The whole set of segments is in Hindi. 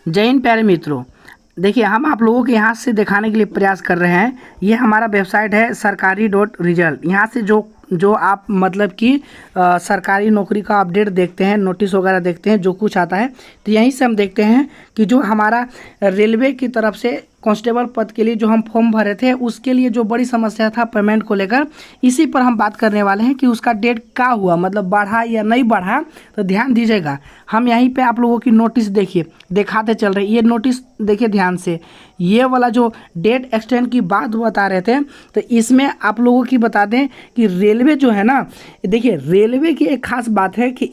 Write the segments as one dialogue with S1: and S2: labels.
S1: जय हिंद प्यारे मित्रों। देखिए, हम आप लोगों के यहाँ से दिखाने के लिए प्रयास कर रहे हैं। ये हमारा वेबसाइट है सरकारी डॉट रिजल्ट। यहाँ से जो जो आप मतलब कि सरकारी नौकरी का अपडेट देखते हैं, नोटिस वगैरह देखते हैं, जो कुछ आता है तो यहीं से हम देखते हैं कि जो हमारा रेलवे की तरफ से कांस्टेबल पद के लिए जो हम फॉर्म भरे थे, उसके लिए जो बड़ी समस्या था पेमेंट को लेकर, इसी पर हम बात करने वाले हैं कि उसका डेट क्या हुआ, मतलब बढ़ा या नहीं बढ़ा। तो ध्यान दीजिएगा, हम यहीं पे आप लोगों की नोटिस देखिए, दिखाते चल रहे। ये नोटिस देखिए ध्यान से, ये वाला जो डेट एक्सटेंड की बात बता रहे थे, तो इसमें आप लोगों की बता दें कि रेलवे जो है ना, देखिए रेलवे की एक खास बात है कि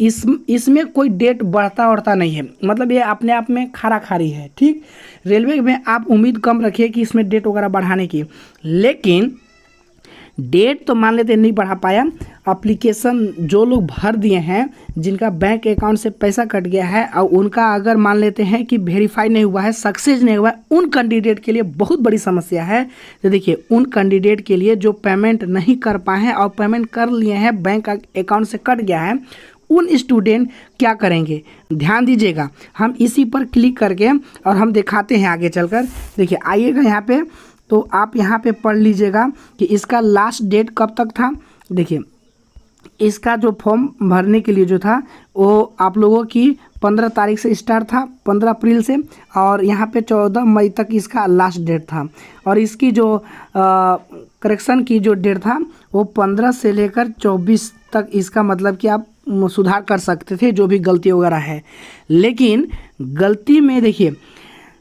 S1: इसमें कोई डेट बढ़ता उड़ता नहीं है, मतलब ये अपने आप में खारा खारी है। ठीक, रेलवे में आप उम्मीद कम रखिए कि इसमें डेट वगैरह बढ़ाने की, लेकिन डेट तो मान लेते नहीं बढ़ा पाया। एप्लीकेशन जो लोग भर दिए हैं, जिनका बैंक अकाउंट से पैसा कट गया है और उनका अगर मान लेते हैं कि वेरीफाई नहीं हुआ है, सक्सेस नहीं हुआ है, उन कैंडिडेट के लिए बहुत बड़ी समस्या है। तो देखिए, उन कैंडिडेट के लिए जो पेमेंट नहीं कर पाए हैं और पेमेंट कर लिए हैं, बैंक अकाउंट से कट गया है, उन स्टूडेंट क्या करेंगे, ध्यान दीजिएगा। हम इसी पर क्लिक करके और हम दिखाते हैं आगे चलकर। देखिए, आइएगा यहाँ पे, तो आप यहाँ पे पढ़ लीजिएगा कि इसका लास्ट डेट कब तक था। देखिए, इसका जो फॉर्म भरने के लिए जो था वो आप लोगों की 15 तारीख से स्टार्ट था, 15 अप्रैल से, और यहाँ पे 14 मई तक इसका लास्ट डेट था। और इसकी जो करेक्शन की जो डेट था वो 15 से लेकर 24 तक, इसका मतलब कि आप सुधार कर सकते थे जो भी गलती वगैरह है। लेकिन गलती में देखिए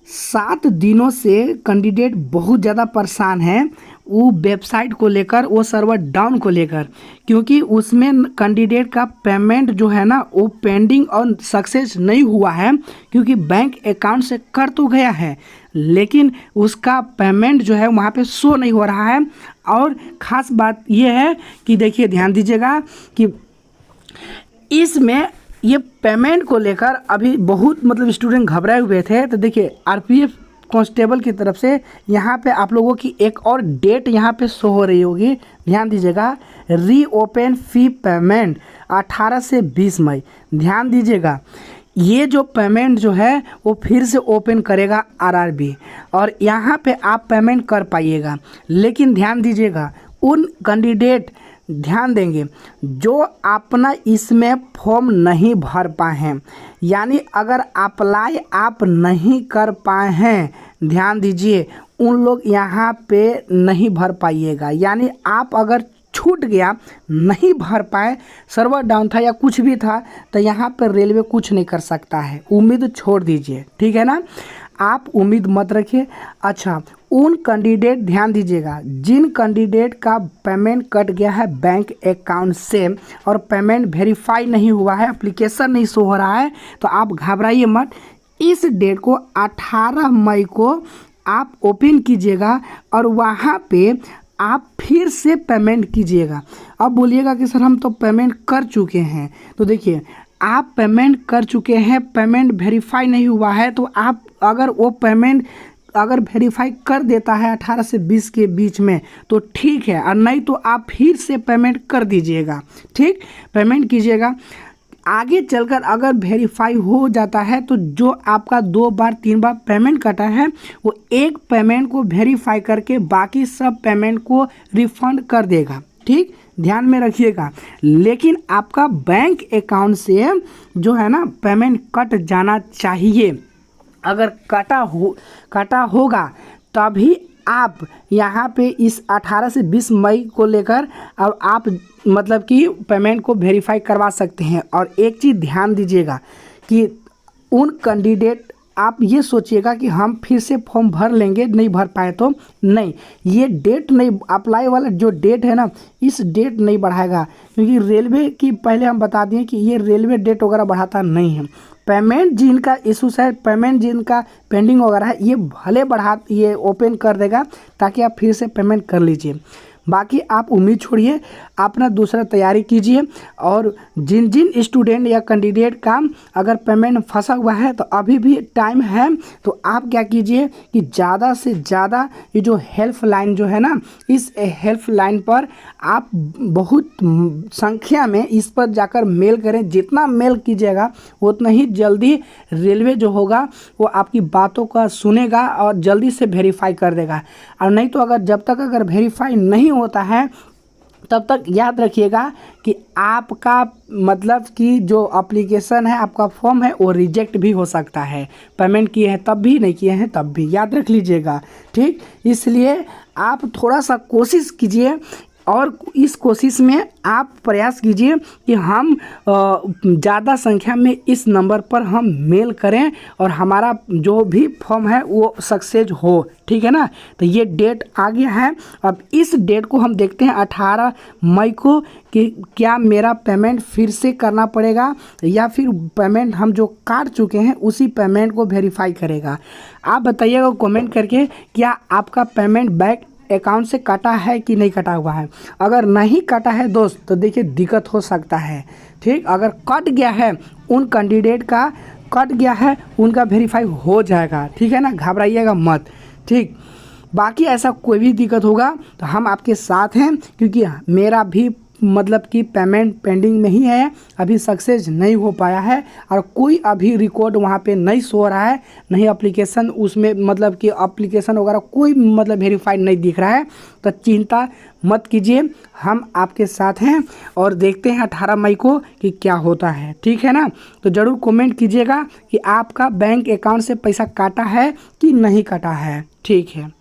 S1: 7 दिनों से कैंडिडेट बहुत ज़्यादा परेशान है, वो वेबसाइट को लेकर, वो सर्वर डाउन को लेकर, क्योंकि उसमें कैंडिडेट का पेमेंट जो है ना वो पेंडिंग और सक्सेस नहीं हुआ है, क्योंकि बैंक अकाउंट से कट तो गया है लेकिन उसका पेमेंट जो है वहाँ पे शो नहीं हो रहा है। और ख़ास बात ये है कि देखिए ध्यान दीजिएगा कि इसमें ये पेमेंट को लेकर अभी बहुत मतलब स्टूडेंट घबराए हुए थे। तो देखिए, आरपीएफ कांस्टेबल की तरफ से यहाँ पे आप लोगों की एक और डेट यहाँ पे शो हो रही होगी, ध्यान दीजिएगा। रीओपन फी पेमेंट 18 से 20 मई। ध्यान दीजिएगा, ये जो पेमेंट जो है वो फिर से ओपन करेगा आरआरबी, और यहाँ पे आप पेमेंट कर पाइएगा। लेकिन ध्यान दीजिएगा, उन कैंडिडेट ध्यान देंगे जो अपना इसमें फॉर्म नहीं भर पाए हैं, यानी अगर अप्लाई आप नहीं कर पाए हैं, ध्यान दीजिए, उन लोग यहाँ पे नहीं भर पाइएगा। यानी आप अगर छूट गया, नहीं भर पाए, सर्वर डाउन था या कुछ भी था, तो यहाँ पर रेलवे कुछ नहीं कर सकता है, उम्मीद छोड़ दीजिए, ठीक है ना, आप उम्मीद मत रखिए। अच्छा, उन कैंडिडेट ध्यान दीजिएगा, जिन कैंडिडेट का पेमेंट कट गया है बैंक अकाउंट से और पेमेंट वेरीफाई नहीं हुआ है, एप्लीकेशन नहीं शो हो रहा है, तो आप घबराइए मत। इस डेट को 18 मई को आप ओपन कीजिएगा और वहाँ पे आप फिर से पेमेंट कीजिएगा। अब बोलिएगा कि सर हम तो पेमेंट कर चुके हैं, तो देखिए आप पेमेंट कर चुके हैं, पेमेंट वेरीफाई नहीं हुआ है, तो आप अगर वो पेमेंट अगर वेरीफाई कर देता है 18 से 20 के बीच में तो ठीक है, और नहीं तो आप फिर से पेमेंट कर दीजिएगा। ठीक, पेमेंट कीजिएगा। आगे चलकर अगर वेरीफाई हो जाता है तो जो आपका 2 बार 3 बार पेमेंट कटा है, वो एक पेमेंट को वेरीफाई करके बाकी सब पेमेंट को रिफंड कर देगा। ठीक, ध्यान में रखिएगा। लेकिन आपका बैंक अकाउंट से जो है ना पेमेंट कट जाना चाहिए। अगर कटा होगा तभी आप यहाँ पे इस 18 से 20 मई को लेकर और आप मतलब कि पेमेंट को वेरीफाई करवा सकते हैं। और एक चीज़ ध्यान दीजिएगा कि उन कैंडिडेट, आप ये सोचिएगा कि हम फिर से फॉर्म भर लेंगे, नहीं भर पाए तो नहीं, ये डेट नहीं, अप्लाई वाला जो डेट है ना, इस डेट नहीं बढ़ाएगा, क्योंकि रेलवे की पहले हम बता दिए कि ये रेलवे डेट वगैरह बढ़ाता नहीं है। पेमेंट जिनका इशू है, पेमेंट जिनका पेंडिंग वगैरह है, ये भले ये ओपन कर देगा ताकि आप फिर से पेमेंट कर लीजिए। बाकी आप उम्मीद छोड़िए, अपना दूसरा तैयारी कीजिए। और जिन जिन स्टूडेंट या कैंडिडेट का अगर पेमेंट फंसा हुआ है तो अभी भी टाइम है, तो आप क्या कीजिए कि ज़्यादा से ज़्यादा ये जो हेल्प लाइन जो है ना, इस हेल्प लाइन पर आप बहुत संख्या में इस पर जाकर मेल करें। जितना मेल कीजिएगा उतना ही जल्दी रेलवे जो होगा वो आपकी बातों का सुनेगा और जल्दी से वेरीफाई कर देगा। और नहीं तो जब तक अगर वेरीफाई नहीं होता है तब तक याद रखिएगा कि आपका मतलब कि जो एप्लीकेशन है, आपका फॉर्म है, वो रिजेक्ट भी हो सकता है। पेमेंट किए हैं तब भी, नहीं किए हैं तब भी, याद रख लीजिएगा, ठीक। इसलिए आप थोड़ा सा कोशिश कीजिए और इस कोशिश में आप प्रयास कीजिए कि हम ज़्यादा संख्या में इस नंबर पर हम मेल करें और हमारा जो भी फॉर्म है वो सक्सेस हो, ठीक है ना। तो ये डेट आ गया है। अब इस डेट को हम देखते हैं 18 मई को कि क्या मेरा पेमेंट फिर से करना पड़ेगा या फिर पेमेंट हम जो काट चुके हैं उसी पेमेंट को वेरीफाई करेगा। आप बताइएगा कमेंट करके, क्या आपका पेमेंट बैंक अकाउंट से कटा है कि नहीं कटा हुआ है। अगर नहीं कटा है दोस्त तो देखिए दिक्कत हो सकता है, ठीक। अगर कट गया है, उन कैंडिडेट का कट गया है, उनका वेरीफाई हो जाएगा, ठीक है ना, घबराइएगा मत, ठीक। बाकी ऐसा कोई भी दिक्कत होगा तो हम आपके साथ हैं, क्योंकि मेरा भी मतलब कि पेमेंट पेंडिंग में ही है, अभी सक्सेस नहीं हो पाया है और कोई अभी रिकॉर्ड वहाँ पे नहीं शो हो रहा है, नहीं एप्लीकेशन उसमें मतलब कि एप्लीकेशन वगैरह कोई मतलब वेरीफाइड नहीं दिख रहा है। तो चिंता मत कीजिए, हम आपके साथ हैं और देखते हैं 18 मई को कि क्या होता है, ठीक है ना। तो ज़रूर कमेंट कीजिएगा कि आपका बैंक अकाउंट से पैसा काटा है कि नहीं काटा है, ठीक है।